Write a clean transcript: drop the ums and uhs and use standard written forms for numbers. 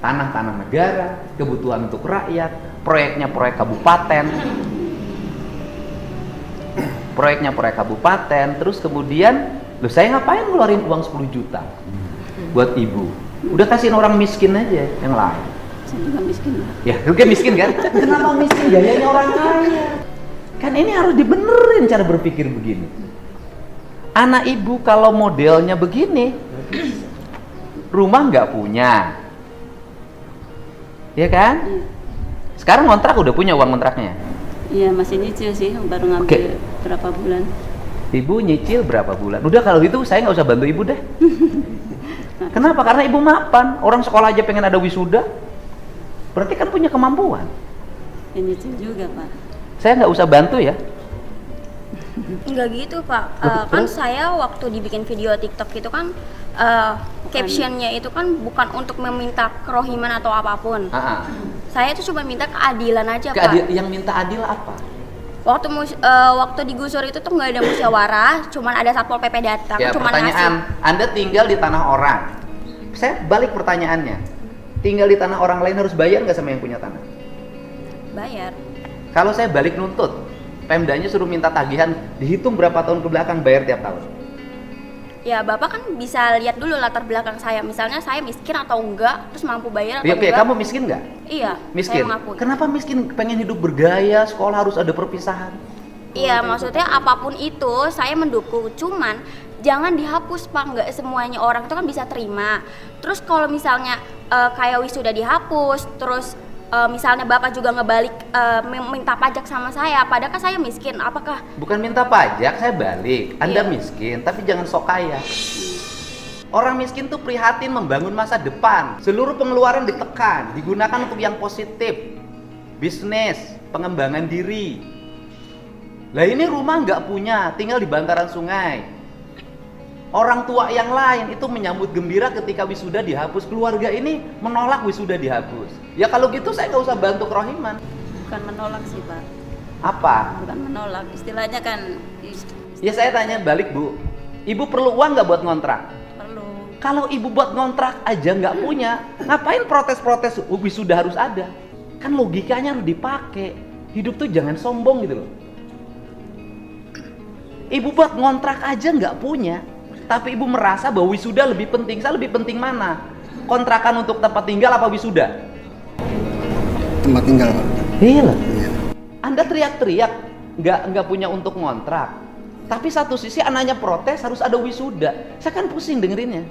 tanah-tanah negara, kebutuhan untuk rakyat, proyeknya proyek kabupaten, terus kemudian, loh saya ngapain ngeluarin uang 10 juta buat ibu? Udah kasihin orang miskin aja yang lain. Saya juga miskin, Pak. Ya, juga miskin kan? Kenapa miskin? Gayanya orang kaya. Kan ini harus dibenerin cara berpikir begini. Anak ibu kalau modelnya begini, rumah nggak punya, ya kan? Iya. Sekarang kontrak udah punya uang kontraknya. Iya, masih nyicil sih, baru ngambil berapa bulan. Ibu nyicil berapa bulan? Udah kalau gitu saya nggak usah bantu ibu deh. Kenapa? Karena ibu mapan. Orang sekolah aja pengen ada wisuda. Berarti kan punya kemampuan. Ya, nyicil juga, Pak. Saya nggak usah bantu ya. Enggak gitu Pak, kan saya waktu dibikin video TikTok itu kan captionnya itu kan bukan untuk meminta kerohiman atau apapun. Saya itu cuma minta keadilan aja Pak. Yang minta adil apa? Waktu digusur itu tuh nggak ada musyawarah, cuman ada satpol PP datang, Ya, cuman pertanyaan, ngasih. Anda tinggal di tanah orang. Saya balik pertanyaannya. Tinggal di tanah orang lain harus bayar nggak sama yang punya tanah? Bayar. Kalau saya balik nuntut, Pemdanya suruh minta tagihan, dihitung berapa tahun ke belakang bayar tiap tahun. Ya Bapak kan bisa lihat dulu latar belakang saya, misalnya saya miskin atau enggak, terus mampu bayar atau Ya, enggak. kamu miskin nggak? Iya, Miskin. saya mengakui. Kenapa miskin? Pengen hidup bergaya, sekolah harus ada perpisahan. Iya, maksudnya apapun itu saya mendukung, cuman jangan dihapus Pak, nggak semuanya orang itu kan bisa terima. Terus kalau misalnya kayak wisuda dihapus, terus misalnya Bapak juga ngebalik minta pajak sama saya, padahal kan saya miskin, apakah? Bukan minta pajak, saya balik. Anda Iya. miskin, tapi jangan sok kaya. Orang miskin tuh prihatin membangun masa depan. Seluruh pengeluaran ditekan, digunakan untuk yang positif. Bisnis, pengembangan diri. Lah ini rumah nggak punya, tinggal di bantaran sungai. Orang tua yang lain itu menyambut gembira ketika wisuda dihapus. Keluarga ini menolak wisuda dihapus. Ya kalau gitu saya nggak usah bantu kerohiman. Bukan menolak sih, Pak. Apa? Bukan menolak, istilahnya kan Ya saya tanya balik Bu, ibu perlu uang nggak buat ngontrak? perlu. Kalau ibu buat ngontrak aja nggak punya, ngapain protes-protes wisuda harus ada? Kan logikanya harus dipakai. Hidup tuh jangan sombong gitu loh. Ibu buat ngontrak aja nggak punya, tapi ibu merasa bahwa wisuda lebih penting. Saya lebih penting mana? Kontrakan untuk tempat tinggal apa wisuda? Tempat tinggal, Pak. Iya lah. Iya. Anda teriak-teriak nggak punya untuk ngontrak, tapi satu sisi anaknya protes harus ada wisuda. Saya kan pusing dengerinnya.